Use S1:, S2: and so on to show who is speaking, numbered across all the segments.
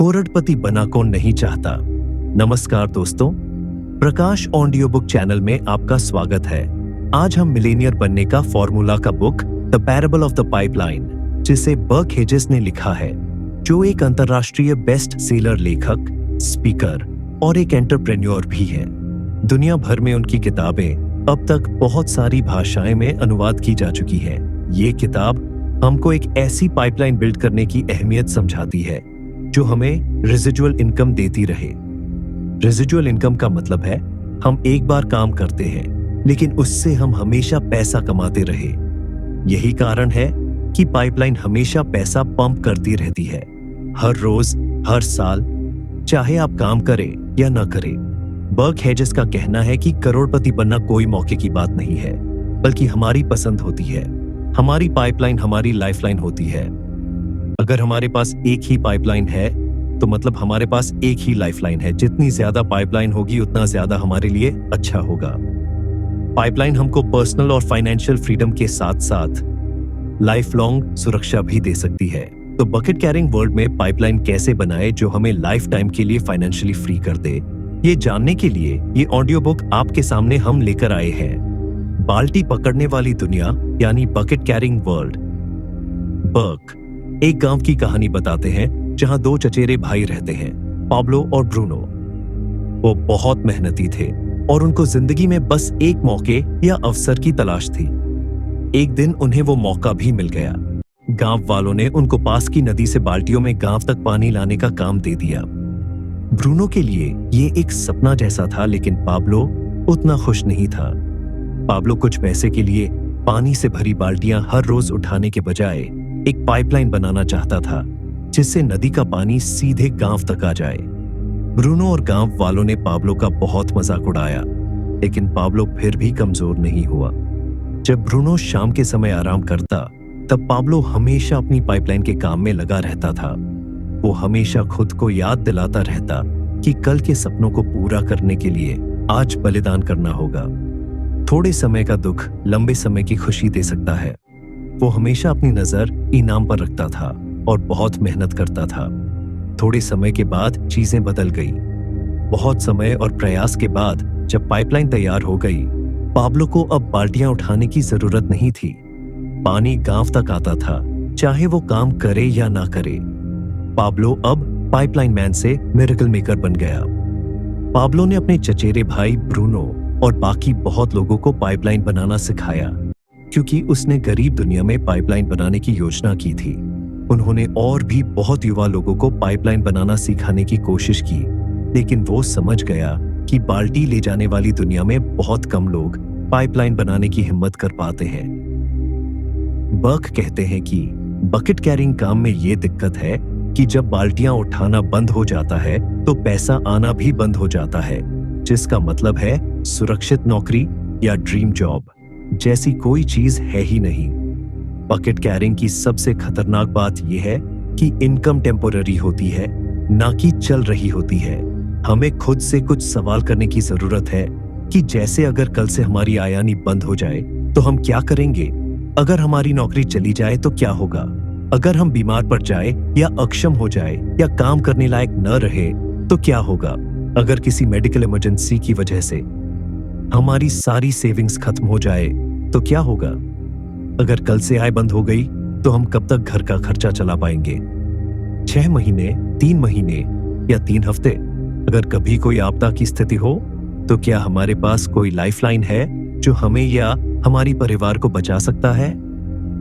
S1: करोड़पति बना कौन नहीं चाहता। नमस्कार दोस्तों, प्रकाश ऑडियो बुक चैनल में आपका स्वागत है। आज हम मिलेनियर बनने का फॉर्मूला का book the parable of the pipeline, जिसे बर्क हेजेस ने लिखा है, जो एक अंतर्राष्ट्रीय बेस्ट सेलर लेखक, स्पीकर और एक एंटरप्रेन्योर भी है। दुनिया भर में उनकी किताबें अब तक बहुत सारी भाषाएं में अनुवाद की जा चुकी है। ये किताब हमको एक ऐसी पाइपलाइन बिल्ड करने की अहमियत समझाती है जो हमें रेजिडुअल इनकम देती रहे। रेजिडुअल इनकम का मतलब है हम एक बार काम करते हैं लेकिन उससे हम हमेशा पैसा कमाते रहे। यही कारण है कि पाइपलाइन हमेशा पैसा पंप करती रहती है, हर रोज, हर साल, चाहे आप काम करें या न करें। बर्क हेजेस का कहना है कि करोड़पति बनना कोई मौके की बात नहीं है, बल्कि हमारी पसंद होती है। हमारी पाइपलाइन हमारी लाइफलाइन होती है। अगर हमारे पास एक ही पाइपलाइन है तो मतलब हमारे पास एक ही लाइफलाइन है। जितनी ज्यादा पाइपलाइन होगी उतना ज्यादा हमारे लिए अच्छा होगा। पाइपलाइन हमको पर्सनल और फाइनेंशियल फ्रीडम के साथ साथ लाइफ लॉन्ग सुरक्षा भी दे सकती है। तो बकेट कैरिंग वर्ल्ड में पाइपलाइन कैसे बनाए जो हमें लाइफ टाइम के लिए फाइनेंशियली फ्री कर दे, ये जानने के लिए ये ऑडियो बुक आपके सामने हम लेकर आए हैं। बाल्टी पकड़ने वाली दुनिया यानी बकेट कैरिंग वर्ल्ड। बर्क एक गांव की कहानी बताते हैं जहां दो चचेरे भाई रहते हैं, पाब्लो और ब्रूनो। वो बहुत मेहनती थे और उनको जिंदगी में बस एक मौके या अवसर की तलाश थी। एक दिन उन्हें वो मौका भी मिल गया। गांव वालों ने उनको पास की नदी से बाल्टियों में गांव तक पानी लाने का काम दे दिया। ब्रूनो के लिए ये एक सपना जैसा था, लेकिन पाब्लो उतना खुश नहीं था। पाब्लो कुछ पैसे के लिए पानी से भरी बाल्टियां हर रोज उठाने के बजाय एक पाइपलाइन बनाना चाहता था, जिससे नदी का पानी सीधे गांव तक आ जाए। ब्रूनो और गांव वालों ने पाब्लो का बहुत मजाक उड़ाया, लेकिन पाब्लो फिर भी कमजोर नहीं हुआ। जब ब्रूनो शाम के समय आराम करता, तब पाब्लो हमेशा अपनी पाइपलाइन के काम में लगा रहता था। वो हमेशा खुद को याद दिलाता रहता कि कल के सपनों को पूरा करने के लिए आज बलिदान करना होगा। थोड़े समय का दुख लंबे समय की खुशी दे सकता है। वो हमेशा अपनी नजर इनाम पर रखता था और बहुत मेहनत करता था। थोड़े समय के बाद चीजें बदल गई। बहुत समय और प्रयास के बाद जब पाइपलाइन तैयार हो गई, पाब्लो को अब बाल्टियां उठाने की जरूरत नहीं थी। पानी गांव तक आता था, चाहे वो काम करे या ना करे। पाब्लो अब पाइपलाइन मैन से मिरेकल मेकर बन गया। पाब्लो ने अपने चचेरे भाई ब्रूनो और बाकी बहुत लोगों को पाइपलाइन बनाना सिखाया, क्योंकि उसने गरीब दुनिया में पाइपलाइन बनाने की योजना की थी। उन्होंने और भी बहुत युवा लोगों को पाइपलाइन बनाना सिखाने की कोशिश की, लेकिन वो समझ गया कि बाल्टी ले जाने वाली दुनिया में बहुत कम लोग पाइपलाइन बनाने की हिम्मत कर पाते हैं। बर्क कहते हैं कि बकेट कैरिंग काम में ये दिक्कत है कि जब बाल्टियां उठाना बंद हो जाता है तो पैसा आना भी बंद हो जाता है, जिसका मतलब है सुरक्षित नौकरी या ड्रीम जॉब जैसी कोई चीज है ही नहीं। बकेट कैरिंग की सबसे खतरनाक बात यह है कि इनकम टेम्पोररी होती है, ना कि चल रही होती है। हमें खुद से कुछ सवाल करने की जरूरत है कि जैसे अगर कल से हमारी आयानी बंद हो जाए तो हम क्या करेंगे? अगर हमारी नौकरी चली जाए तो क्या होगा? अगर हम बीमार पड़ जाए या अक्षम हो जाए या काम करने लायक न रहे तो क्या होगा? अगर किसी मेडिकल इमरजेंसी की वजह से हमारी सारी सेविंग्स खत्म हो जाए तो क्या होगा? अगर कल से आय बंद हो गई तो हम कब तक घर का खर्चा चला पाएंगे? 6 महीने, 3 महीने या 3 हफ्ते? अगर कभी कोई आपदा की स्थिति हो तो क्या हमारे पास कोई लाइफलाइन है जो हमें या हमारी परिवार को बचा सकता है?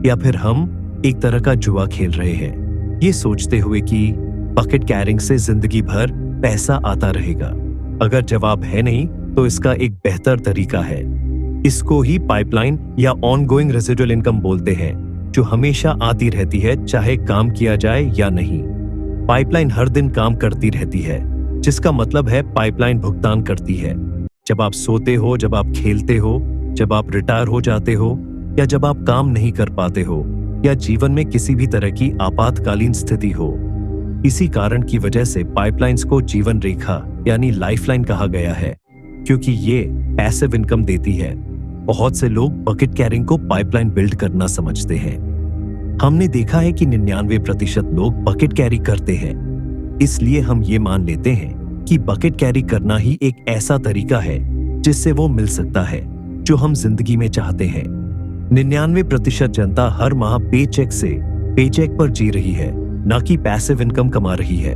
S1: या फिर हम एक तरह का जुआ खेल रहे हैं, ये सोचते हुए कि बकेट कैरिंग से जिंदगी भर पैसा आता रहेगा? अगर जवाब है नहीं तो इसका एक बेहतर तरीका है। इसको ही पाइपलाइन या ऑनगोइंग रेजिडुअल इनकम बोलते हैं, जो हमेशा आती रहती है चाहे काम किया जाए या नहीं। पाइपलाइन हर दिन काम करती रहती है, जिसका मतलब है पाइपलाइन भुगतान करती है। जब आप सोते हो, जब आप खेलते हो, जब आप रिटायर हो जाते हो या जब आप काम नहीं कर पाते हो या जीवन में किसी भी तरह की आपातकालीन स्थिति हो। इसी कारण की वजह से पाइपलाइंस को जीवन रेखा यानी लाइफलाइन कहा गया है, क्योंकि ये पैसिव इनकम देती है। बहुत से लोग बकेट कैरिंग को पाइपलाइन बिल्ड करना समझते हैं। हमने देखा है कि 99% लोग बकेट कैरी करते हैं, इसलिए हम ये मान लेते हैं कि बकेट कैरी करना ही एक ऐसा तरीका है जिससे वो मिल सकता है जो हम जिंदगी में चाहते हैं। 99% जनता हर माह पेचेक से पेचेक पर जी रही है, ना कि पैसिव इनकम कमा रही है।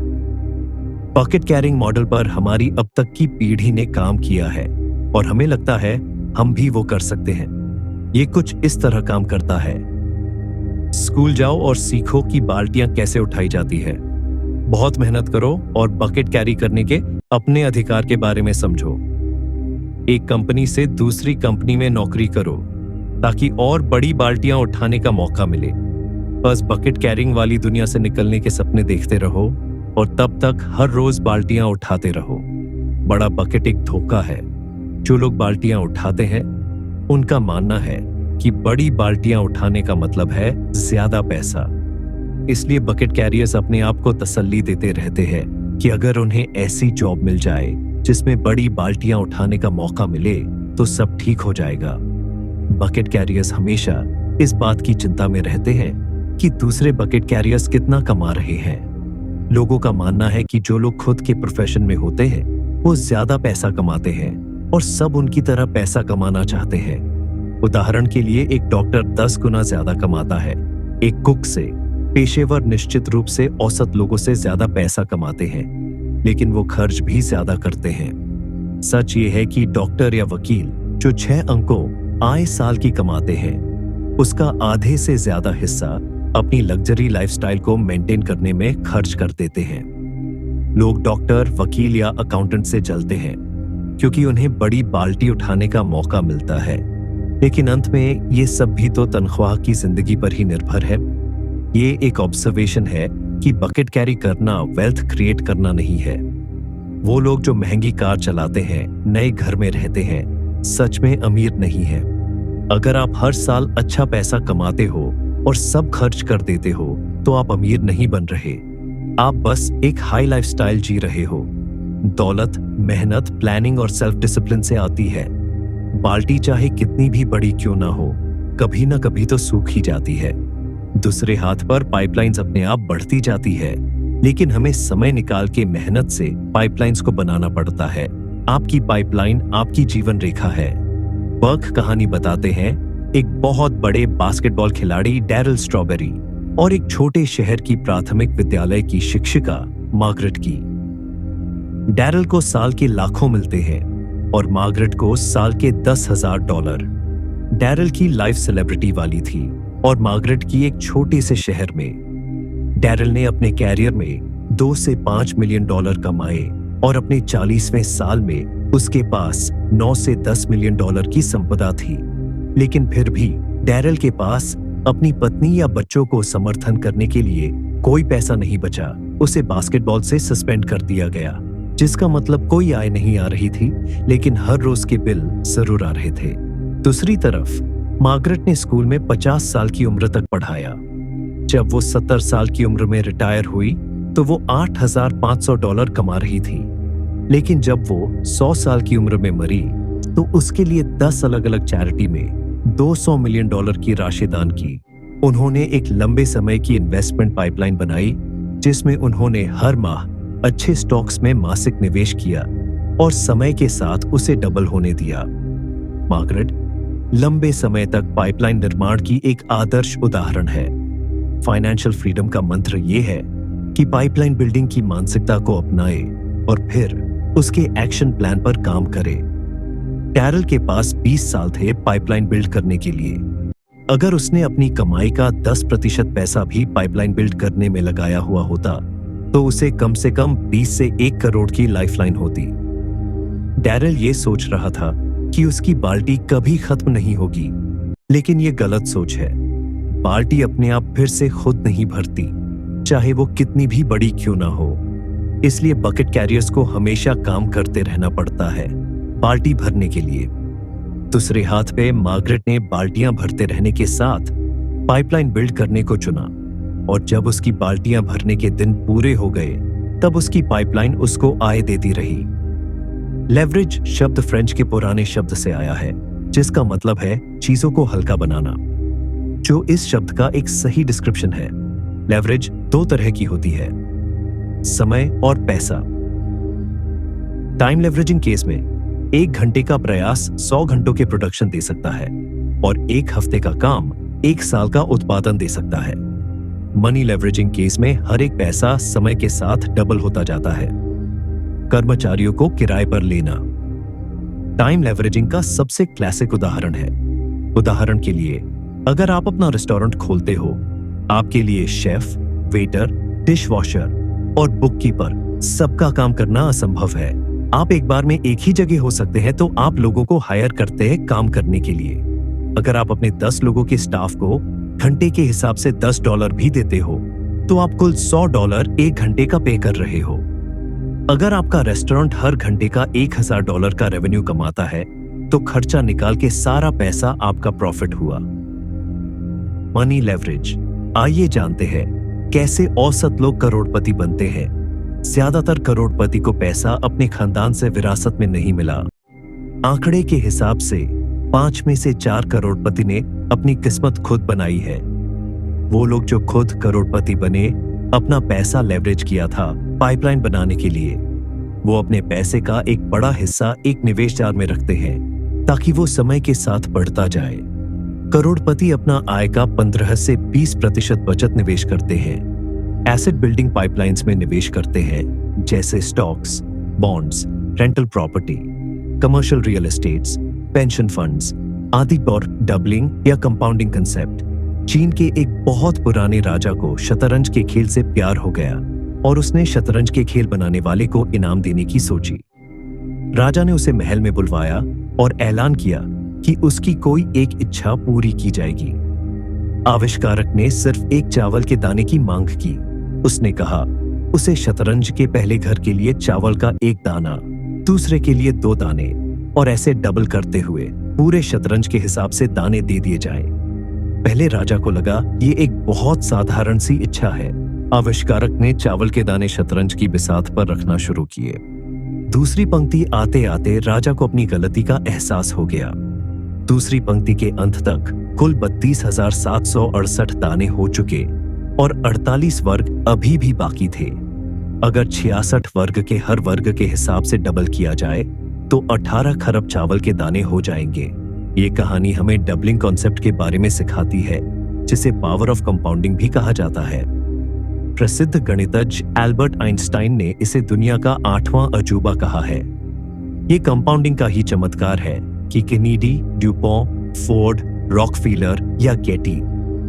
S1: बकेट कैरिंग मॉडल पर हमारी अब तक की पीढ़ी ने काम किया है और हमें लगता है हम भी वो कर सकते हैं। ये कुछ इस तरह काम करता है। स्कूल जाओ और सीखो कि बाल्टियां कैसे उठाई जाती है। बहुत मेहनत करो और बकेट कैरी करने के अपने अधिकार के बारे में समझो। एक कंपनी से दूसरी कंपनी में नौकरी करो ताकि और बड़ी बाल्टियां उठाने का मौका मिले। बस बकेट कैरिंग वाली दुनिया से निकलने के सपने देखते रहो और तब तक हर रोज बाल्टियां उठाते रहो। बड़ा बकेट एक धोखा है। जो लोग बाल्टियां उठाते हैं उनका मानना है कि बड़ी बाल्टियां उठाने का मतलब है ज्यादा पैसा। इसलिए बकेट कैरियर्स अपने आप को तसल्ली देते रहते हैं कि अगर उन्हें ऐसी जॉब मिल जाए जिसमें बड़ी बाल्टियां उठाने का मौका मिले तो सब ठीक हो जाएगा। बकेट कैरियर्स हमेशा इस बात की चिंता में रहते हैं कि दूसरे बकेट कैरियर्स कितना कमा रहे हैं। लोगों का मानना है कि जो लोग खुद के प्रोफेशन में होते हैं वो ज्यादा पैसा कमाते हैं और सब उनकी तरह पैसा कमाना चाहते हैं। उदाहरण के लिए एक डॉक्टर 10 गुना ज्यादा कमाता है एक कुक से। पेशेवर निश्चित रूप से औसत लोगों से ज्यादा पैसा कमाते हैं, लेकिन वो खर्च भी ज्यादा करते हैं। सच ये है कि डॉक्टर या वकील जो 6 अंकों आय साल की कमाते हैं, उसका आधे से ज्यादा हिस्सा अपनी लग्जरी लाइफस्टाइल को मेंटेन करने में खर्च कर देते हैं। लोग डॉक्टर, वकील या अकाउंटेंट से जलते हैं क्योंकि उन्हें बड़ी बाल्टी उठाने का मौका मिलता है, लेकिन अंत में ये सब भी तो तनख्वाह की जिंदगी पर ही निर्भर है। ये एक ऑब्जर्वेशन है कि बकेट कैरी करना वेल्थ क्रिएट करना नहीं है। वो लोग जो महंगी कार चलाते हैं, नए घर में रहते हैं, सच में अमीर नहीं है। अगर आप हर साल अच्छा पैसा कमाते हो और सब खर्च कर देते हो तो आप अमीर नहीं बन रहे। आप बस एक हाई लाइफस्टाइल जी रहे हो। दौलत मेहनत, प्लानिंग और सेल्फ डिसिप्लिन से आती है। बाल्टी चाहे कितनी भी बड़ी क्यों ना हो, कभी ना कभी तो सूख ही जाती है। दूसरे हाथ पर पाइपलाइंस अपने आप बढ़ती जाती है, लेकिन हमें समय निकाल के मेहनत से पाइपलाइंस को बनाना पड़ता है। आपकी पाइपलाइन आपकी जीवन रेखा है। बर्क कहानी बताते हैं एक बहुत बड़े बास्केटबॉल खिलाड़ी डैरल स्ट्रॉबेरी और एक छोटे शहर की प्राथमिक विद्यालय की शिक्षिका मार्गरेट की। डैरल को साल के लाखों मिलते हैं और मार्गरेट को साल के $10,000। डैरल की लाइफ सेलिब्रिटी वाली थी और मार्गरेट की एक छोटे से शहर में। डैरल ने अपने कैरियर में $2 से $5 मिलियन कमाए और अपने 40वें साल में उसके पास $9 से $10 मिलियन की संपदा थी। लेकिन फिर भी डैरल के पास अपनी पत्नी या बच्चों को समर्थन करने के लिए कोई पैसा नहीं बचा। उसे बास्केटबॉल से सस्पेंड कर दिया गया, जिसका मतलब कोई आय नहीं आ रही थी, लेकिन हर रोज के बिल जरूर आ रहे थे। दूसरी तरफ मार्गरेट ने स्कूल में 50 साल की उम्र तक पढ़ाया। जब वो 70 साल की उम्र में रिटायर हुई तो वो $8,500 कमा रही थी, लेकिन जब वो 100 साल की उम्र में मरी तो उसके लिए 10 अलग अलग चैरिटी में $200 मिलियन की राशि दान की। उन्होंने एक लंबे समय की इन्वेस्टमेंट पाइपलाइन बनाई जिसमें उन्होंने हर माह अच्छे स्टॉक्स में मासिक निवेश किया और समय के साथ उसे डबल होने दिया। मार्गरेट लंबे समय तक पाइपलाइन निर्माण की एक आदर्श उदाहरण है। फाइनेंशियल फ्रीडम का मंत्र यह है कि पाइपलाइन बिल्डिंग की मानसिकता को अपनाए और फिर उसके एक्शन प्लान पर काम करे। डैरल के पास 20 साल थे पाइपलाइन बिल्ड करने के लिए। अगर उसने अपनी कमाई का 10% पैसा भी पाइपलाइन बिल्ड करने में लगाया हुआ होता तो उसे कम से कम 20 से 1 करोड़ की लाइफलाइन होती। डैरल ये सोच रहा था कि उसकी बाल्टी कभी खत्म नहीं होगी, लेकिन ये गलत सोच है। बाल्टी अपने आप फिर से खुद नहीं भरती, चाहे वो कितनी भी बड़ी क्यों ना हो। इसलिए बकेट कैरियर्स को हमेशा काम करते रहना पड़ता है बाल्टी भरने के लिए। दूसरे हाथ पे मार्गरेट ने बाल्टियां भरते रहने के साथ पाइपलाइन बिल्ड करने को चुना, और जब उसकी बाल्टियां भरने के दिन पूरे हो गए तब उसकी पाइपलाइन उसको आय देती रही। लेवरेज शब्द फ्रेंच के पुराने शब्द से आया है, जिसका मतलब है चीजों को हल्का बनाना, जो इस शब्द का एक सही डिस्क्रिप्शन है। लेवरेज 2 तरह की होती है। समय और पैसा। टाइम लेवरेजिंग केस में 1 घंटे का प्रयास 100 घंटों के प्रोडक्शन दे सकता है और 1 हफ्ते का काम 1 साल का उत्पादन दे सकता है। मनी लेवरेजिंग केस में हर एक पैसा समय के साथ डबल होता जाता है। कर्मचारियों को किराए पर लेना टाइम लेवरेजिंग का सबसे क्लासिक उदाहरण है। उदाहरण के लिए, अगर आप अपना रेस्टोरेंट खोलते हो, आपके लिए शेफ, वेटर, डिशवॉशर और बुककीपर सबका काम करना असंभव है। आप एक बार में एक ही जगह हो सकते हैं, तो आप लोगों को हायर करते हैं काम करने के लिए। अगर आप अपने 10 लोगों के स्टाफ को घंटे के हिसाब से $10 भी देते हो, तो आप कुल $100 1 घंटे का पे कर रहे हो। अगर आपका रेस्टोरेंट हर घंटे का $1000 का रेवेन्यू कमाता है, तो खर्चा निकाल के सारा पैसा आपका प्रॉफिट हुआ। Money leverage. आइए जानते हैं कैसे औसत लोग करोड़पति बनते हैं। ज्यादातर करोड़पति को पैसा अपने खानदान से विरासत में नहीं मिला। आंकड़े के हिसाब से 5 में से 4 करोड़पति ने अपनी किस्मत खुद बनाई है। वो लोग जो खुद करोड़पति बने, अपना पैसा लेवरेज किया था पाइपलाइन बनाने के लिए। वो अपने पैसे का एक बड़ा हिस्सा एक निवेश जार में रखते हैं ताकि वो समय के साथ बढ़ता जाए। करोड़पति अपना आय का 15 से 20% बचत निवेश करते हैं। एसेट बिल्डिंग पाइपलाइंस में निवेश करते हैं, जैसे stocks, bonds, rental property, commercial real estates, pension funds आदि पर। डबलिंग या कंपाउंडिंग कंसेप्ट। चीन के एक बहुत पुराने राजा को शतरंज के खेल से प्यार हो गया और उसने शतरंज के खेल बनाने वाले को इनाम देने की सोची। राजा ने उसे महल में बुलवाया और ऐलान किया कि उसकी कोई एक इच्छा पूरी की जाएगी। आविष्कारक ने सिर्फ 1 चावल के दाने की मांग की। उसने कहा उसे शतरंज के पहले घर के लिए चावल का 1 दाना, दूसरे के लिए 2 दाने और ऐसे डबल करते हुए पूरे शतरंज के हिसाब से दाने दे दिए जाएं। पहले राजा को लगा ये एक बहुत साधारण सी इच्छा है। आविष्कारक ने चावल के दाने शतरंज की बिसात पर रखना शुरू किए। दूसरी पंक्ति आते आते राजा को अपनी गलती का एहसास हो गया। दूसरी पंक्ति के अंत तक कुल 32,768 दाने हो चुके और 48 वर्ग अभी भी बाकी थे। अगर 66 वर्ग के हर वर्ग के हिसाब से डबल किया जाए तो 18 खरब चावल के दाने हो जाएंगे। ये कहानी हमें डबलिंग कॉन्सेप्ट के बारे में सिखाती है, जिसे पावर ऑफ कंपाउंडिंग भी कहा जाता है। प्रसिद्ध गणितज्ञ एल्बर्ट आइंस्टाइन ने इसे दुनिया का 8वां अजूबा कहा है। ये कंपाउंडिंग का ही चमत्कार है कि केनेडी, ड्यूपॉन्ट, फोर्ड, रॉकफीलर या गेटी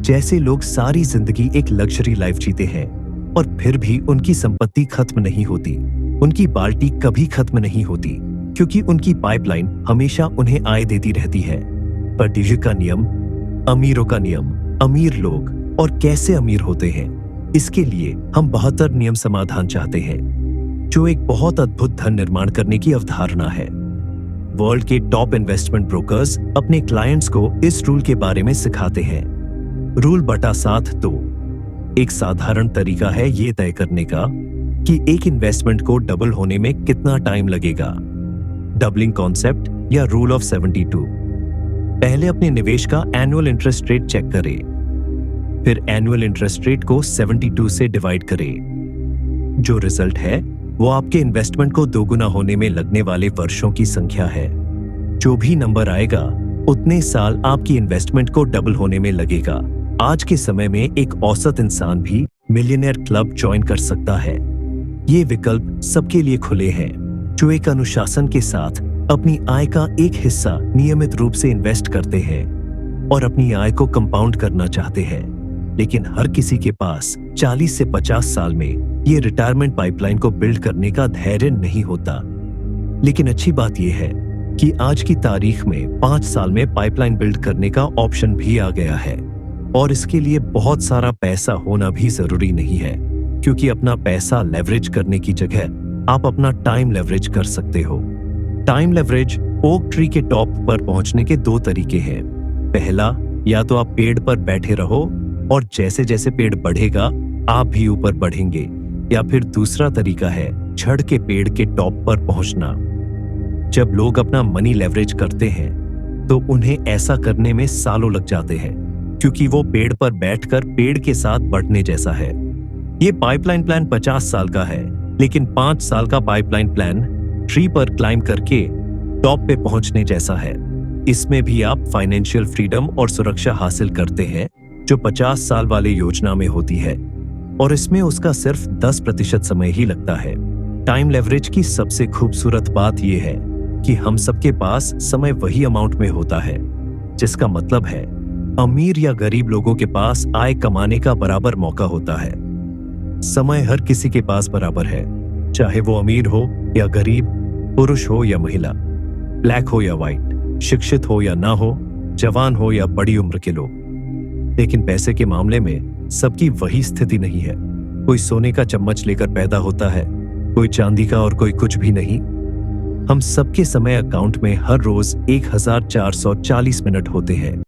S1: जैसे लोग सारी जिंदगी एक लग्जरी लाइफ जीते हैं और फिर भी उनकी संपत्ति खत्म नहीं होती। उनकी बाल्टी कभी खत्म नहीं होती, क्योंकि उनकी पाइपलाइन हमेशा उन्हें आय देती रहती है। पर्ड्यू का नियम, अमीरों का नियम। अमीर लोग और कैसे अमीर होते हैं, इसके लिए हम 72 नियम समाधान चाहते हैं, जो एक बहुत अद्भुत धन निर्माण करने की अवधारणा है। वर्ल्ड के टॉप इन्वेस्टमेंट ब्रोकर्स अपने क्लाइंट्स को इस रूल के बारे में सिखाते हैं। रूल बटा 7(2) एक साधारण तरीका है ये तय करने का कि एक इन्वेस्टमेंट को डबल होने में कितना टाइम लगेगा। डबलिंग कॉन्सेप्ट या रूल ऑफ 72। पहले अपने निवेश का एनुअल इंटरेस्ट रेट चेक करें, फिर एनुअल इंटरेस्ट रेट को 72 से डिवाइड करें। जो रिजल्ट है वो आपके इन्वेस्टमेंट को दोगुना होने में लगने वाले वर्षों की संख्या है। जो भी नंबर आएगा उतने साल आपकी इन्वेस्टमेंट को डबल होने में लगेगा। आज के समय में एक औसत इंसान भी मिलियनेयर क्लब ज्वाइन कर सकता है। ये विकल्प सबके लिए खुले हैं जो एक अनुशासन के साथ अपनी आय का एक हिस्सा नियमित रूप से इन्वेस्ट करते हैं और अपनी आय को कंपाउंड करना चाहते हैं। लेकिन हर किसी के पास 40 से 50 साल में ये रिटायरमेंट पाइपलाइन को बिल्ड करने का धैर्य नहीं होता। लेकिन अच्छी बात यह है कि आज की तारीख में 5 साल में पाइपलाइन बिल्ड करने का ऑप्शन भी आ गया है और इसके लिए बहुत सारा पैसा होना भी जरूरी नहीं है, क्योंकि अपना पैसा लेवरेज करने की जगह आप अपना टाइम लेवरेज कर सकते हो। टाइम लेवरेज ओक ट्री के टॉप पर पहुंचने के 2 तरीके हैं। पहला, या तो आप पेड़ पर बैठे रहो और जैसे जैसे पेड़ बढ़ेगा आप भी ऊपर बढ़ेंगे, या फिर दूसरा तरीका है झड़ के पेड़ के टॉप पर पहुंचना। जब लोग अपना मनी लेवरेज करते हैं तो उन्हें ऐसा करने में सालों लग जाते हैं, क्योंकि वो पेड़ पर बैठकर पेड़ के साथ बढ़ने जैसा है। ये पाइपलाइन प्लान 50 साल का है, लेकिन 5 साल का पाइपलाइन प्लान ट्री पर क्लाइंब करके टॉप पे पहुंचने जैसा है। इसमें भी आप फाइनेंशियल फ्रीडम और सुरक्षा हासिल करते हैं जो 50 साल वाले योजना में होती है, और इसमें उसका सिर्फ 10% समय ही लगता है। टाइम लेवरेज की सबसे खूबसूरत बात यह है कि हम सबके पास समय वही अमाउंट में होता है, जिसका मतलब है अमीर या गरीब लोगों के पास आय कमाने का बराबर मौका होता है। समय हर किसी के पास बराबर है, चाहे वो अमीर हो या गरीब, पुरुष हो या महिला, ब्लैक हो या व्हाइट, शिक्षित हो या ना हो, जवान हो या बड़ी उम्र के लोग। लेकिन पैसे के मामले में सबकी वही स्थिति नहीं है। कोई सोने का चम्मच लेकर पैदा होता है, कोई चांदी का और कोई कुछ भी नहीं। हम सबके समय अकाउंट में हर रोज 1440 मिनट होते हैं।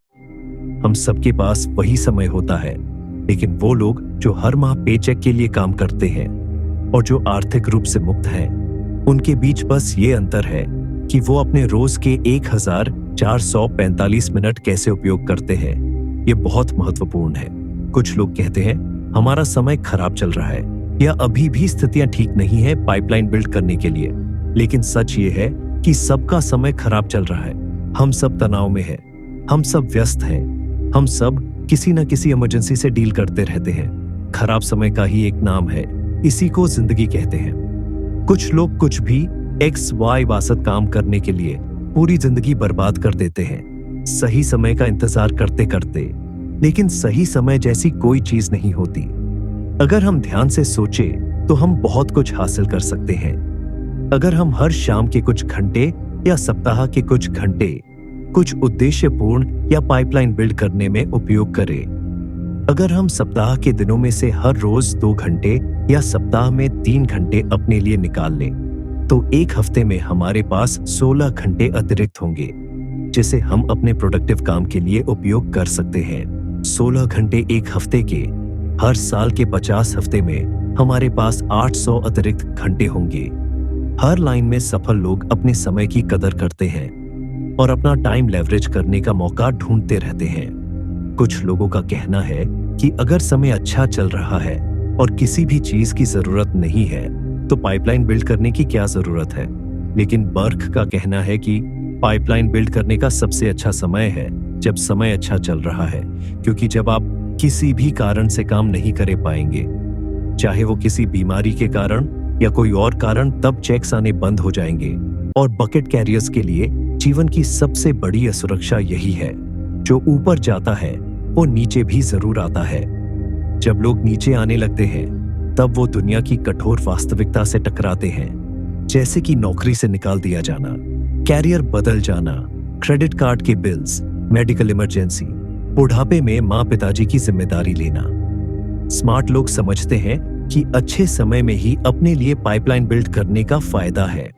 S1: हम सबके पास वही समय होता है, लेकिन वो लोग जो हर माह पेचेक के लिए काम करते हैं और जो आर्थिक रूप से मुक्त हैं, उनके बीच बस ये अंतर है कि वो अपने रोज के 1445 मिनट कैसे उपयोग करते हैं। ये बहुत महत्वपूर्ण है। कुछ लोग कहते हैं हमारा समय खराब चल रहा है या अभी भी स्थितियां ठीक नहीं है पाइपलाइन बिल्ड करने के लिए, लेकिन सच ये है कि सबका समय खराब चल रहा है। हम सब तनाव में हैं, हम सब व्यस्त हैं, हम सब किसी न किसी इमरजेंसी से डील करते रहते हैं। खराब समय का ही एक नाम है, इसी को जिंदगी कहते हैं। कुछ लोग कुछ भी XY वासत काम करने के लिए पूरी जिंदगी बर्बाद कर देते हैं, सही समय का इंतजार करते करते। लेकिन सही समय जैसी कोई चीज नहीं होती। अगर हम ध्यान से सोचें तो हम बहुत कुछ हासिल कर सकते हैं। अगर हम हर शाम के कुछ घंटे या सप्ताह के कुछ घंटे कुछ उद्देश्यपूर्ण या पाइपलाइन बिल्ड करने में उपयोग करें। अगर हम सप्ताह के दिनों में से हर रोज 2 घंटे या सप्ताह में 3 घंटे अपने लिए निकाल लें, तो एक हफ्ते में हमारे पास 16 घंटे अतिरिक्त होंगे, जिसे हम अपने प्रोडक्टिव काम के लिए उपयोग कर सकते हैं। 16 घंटे एक हफ्ते के, हर साल के 50 हफ्ते में हमारे पास 800 अतिरिक्त घंटे होंगे। हर लाइन में सफल लोग अपने समय की कदर करते हैं और अपना टाइम लेवरेज करने का मौका ढूंढते रहते हैं। कुछ लोगों का कहना है कि अगर समय अच्छा चल रहा है और किसी भी चीज की जरूरत नहीं है तो पाइपलाइन बिल्ड करने की क्या जरूरत है। लेकिन बर्क का कहना है कि पाइपलाइन बिल्ड करने का सबसे अच्छा समय है जब समय अच्छा चल रहा है, क्योंकि जब आप किसी भी कारण से काम नहीं कर पाएंगे, चाहे वो किसी बीमारी के कारण या कोई और कारण, तब चेक्स आने बंद हो जाएंगे। और बकेट कैरियर्स के लिए जीवन की सबसे बड़ी असुरक्षा यही है, जो ऊपर जाता है वो नीचे भी जरूर आता है। जब लोग नीचे आने लगते हैं तब वो दुनिया की कठोर वास्तविकता से टकराते हैं, जैसे कि नौकरी से निकाल दिया जाना, कैरियर बदल जाना, क्रेडिट कार्ड के बिल्स, मेडिकल इमरजेंसी, बुढ़ापे में माँ पिताजी की जिम्मेदारी लेना। स्मार्ट लोग समझते हैं कि अच्छे समय में ही अपने लिए पाइपलाइन बिल्ड करने का फायदा है।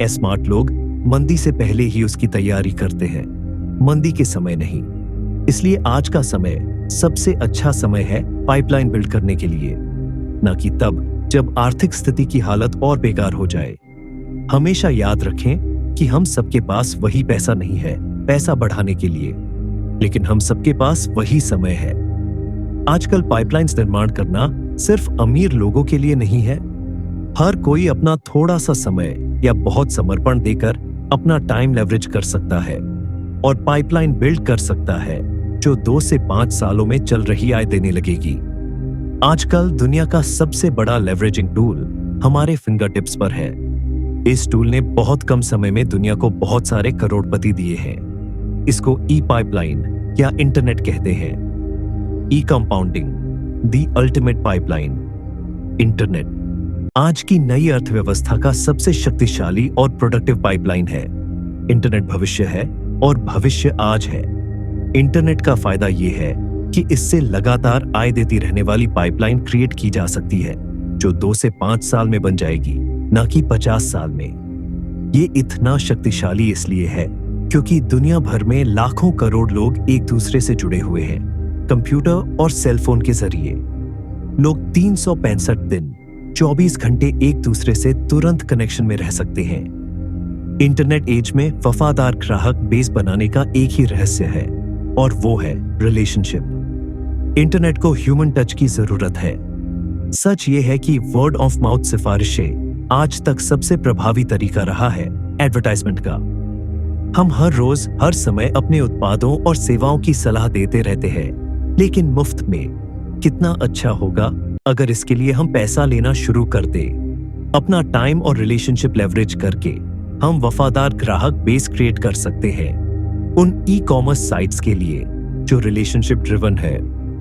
S1: स्मार्ट लोग मंदी से पहले ही उसकी तैयारी करते हैं, मंदी के समय नहीं। इसलिए आज का समय सबसे अच्छा समय है पाइपलाइन बिल्ड करने के लिए, न कि तब जब आर्थिक स्थिति की हालत और बेकार हो जाए। हमेशा याद रखें कि हम सबके पास वही पैसा नहीं है पैसा बढ़ाने के लिए, लेकिन हम सबके पास वही समय है। आजकल पाइपलाइंस निर्माण करना सिर्फ अमीर लोगों के लिए नहीं है। हर कोई अपना थोड़ा सा समय या बहुत समर्पण देकर अपना टाइम लेवरेज कर सकता है और पाइपलाइन बिल्ड कर सकता है जो 2 से 5 सालों में चल रही आय देने लगेगी। आजकल दुनिया का सबसे बड़ा लेवरेजिंग टूल हमारे फिंगर टिप्स पर है। इस टूल ने बहुत कम समय में दुनिया को बहुत सारे करोड़पति दिए हैं। इसको ई पाइपलाइन या इंटरनेट कहते हैं। E compounding, the ultimate pipeline. Internet आज की नई अर्थव्यवस्था का सबसे शक्तिशाली और प्रोडक्टिव पाइपलाइन है। इंटरनेट भविष्य है और भविष्य आज है। इंटरनेट का फायदा यह है कि इससे लगातार आय देती रहने वाली पाइपलाइन क्रिएट की जा सकती है, जो 2 से 5 साल में बन जाएगी, न कि 50 साल में। ये इतना शक्तिशाली इसलिए है क्योंकि दुनिया भर में लाखों करोड़ लोग एक दूसरे से जुड़े हुए हैं, कंप्यूटर और सेलफोन के जरिए। लोग 365 दिन 24 घंटे एक दूसरे से तुरंत कनेक्शन में रह सकते हैं। इंटरनेट एज में वफादार ग्राहक बेस बनाने का एक ही रहस्य है, और वो है रिलेशनशिप। इंटरनेट को ह्यूमन टच की जरूरत है। सच ये है कि वर्ड ऑफ माउथ सिफारिशें आज तक सबसे प्रभावी तरीका रहा है एडवर्टाइजमेंट का। हम हर रोज हर समय अपने उत्पादों और सेवाओं की सलाह देते रहते हैं, लेकिन मुफ्त में। कितना अच्छा होगा अगर इसके लिए हम पैसा लेना शुरू कर दें। अपना टाइम और रिलेशनशिप लेवरेज करके हम वफादार ग्राहक बेस क्रिएट कर सकते हैं उन ई कॉमर्स साइट्स के लिए जो रिलेशनशिप ड्रिवन है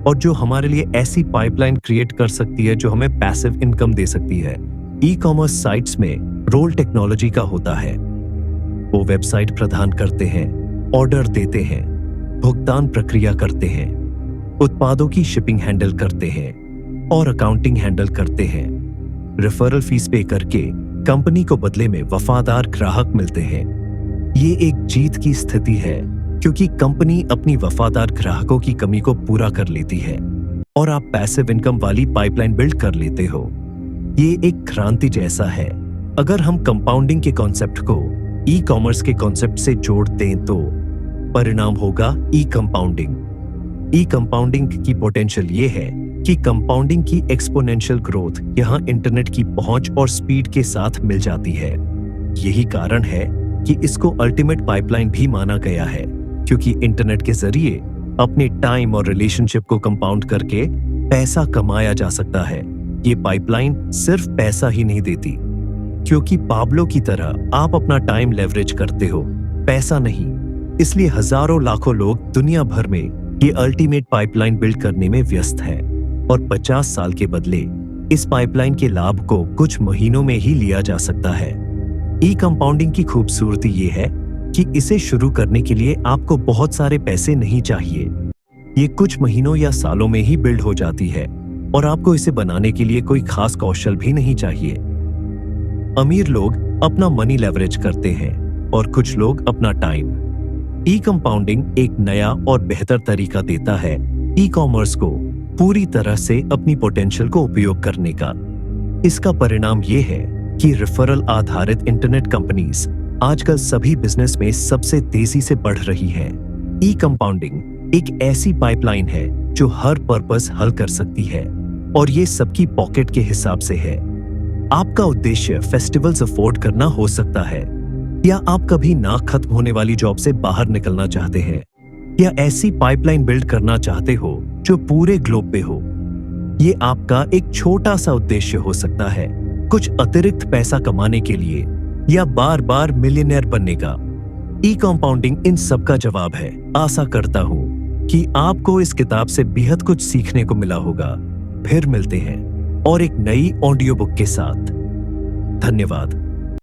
S1: और जो हमारे लिए ऐसी पाइपलाइन क्रिएट कर सकती है जो हमें पैसिव इनकम दे सकती है। ई कॉमर्स साइट्स में रोल टेक्नोलॉजी का होता है। वो वेबसाइट प्रदान करते हैं, ऑर्डर देते हैं, भुगतान प्रक्रिया करते हैं, उत्पादों की शिपिंग हैंडल करते हैं और अकाउंटिंग हैंडल करते हैं। रेफरल फीस पे करके कंपनी को बदले में वफादार ग्राहक मिलते हैं। ये एक जीत की स्थिति है क्योंकि कंपनी अपनी वफादार ग्राहकों की कमी को पूरा कर लेती है और आप पैसिव इनकम वाली पाइपलाइन बिल्ड कर लेते हो। ये एक क्रांति जैसा है। अगर हम कंपाउंडिंग के कॉन्सेप्ट को ई कॉमर्स के कॉन्सेप्ट से जोड़ दें तो परिणाम होगा ई कंपाउंडिंग। ई कंपाउंडिंग की पोटेंशियल ये है कि कंपाउंडिंग की एक्सपोनेंशियल ग्रोथ यहां इंटरनेट की पहुंच और स्पीड के साथ मिल जाती है। यही कारण है कि इसको अल्टीमेट पाइपलाइन भी माना गया है, क्योंकि इंटरनेट के जरिए अपने टाइम और रिलेशनशिप को कंपाउंड करके पैसा कमाया जा सकता है। ये पाइपलाइन सिर्फ पैसा ही नहीं देती, क्योंकि पाब्लो की तरह आप अपना टाइम लेवरेज करते हो, पैसा नहीं। इसलिए हजारों लाखों लोग दुनिया भर में ये अल्टीमेट पाइपलाइन बिल्ड करने में व्यस्त हैं और 50 साल के बदले इस पाइपलाइन के लाभ को कुछ महीनों में ही लिया जा सकता है। ई कंपाउंडिंग की खूबसूरती ये है कि इसे शुरू करने के लिए आपको बहुत सारे पैसे नहीं चाहिए। ये कुछ महीनों या सालों में ही बिल्ड हो जाती है और आपको इसे बनाने के लिए कोई खास कौशल भी नहीं चाहिए। अमीर लोग अपना मनी लेवरेज करते हैं और कुछ लोग अपना टाइम। ई कंपाउंडिंग एक नया और बेहतर तरीका देता है ई कॉमर्स को पूरी तरह से अपनी पोटेंशियल को उपयोग करने का। इसका परिणाम ये है कि रेफरल आधारित इंटरनेट कंपनीज आजकल सभी बिजनेस में सबसे तेजी से बढ़ रही हैं। ई कंपाउंडिंग एक ऐसी पाइपलाइन है जो हर पर्पस हल कर सकती है और ये सबकी पॉकेट के हिसाब से है। आपका उद्देश्य फेस्टिवल्स अफोर्ड करना हो सकता है, या आप कभी ना खत्म होने वाली जॉब से बाहर निकलना चाहते हैं, या ऐसी पाइपलाइन बिल्ड करना चाहते हो जो पूरे ग्लोब पे हो। ये आपका एक छोटा सा उद्देश्य हो सकता है, कुछ अतिरिक्त पैसा कमाने के लिए या बार बार मिलियनेयर बनने का। ई कंपाउंडिंग इन सब का जवाब है। आशा करता हूं कि आपको इस किताब से बेहद कुछ सीखने को मिला होगा। फिर मिलते हैं और एक नई ऑडियो बुक के साथ। धन्यवाद।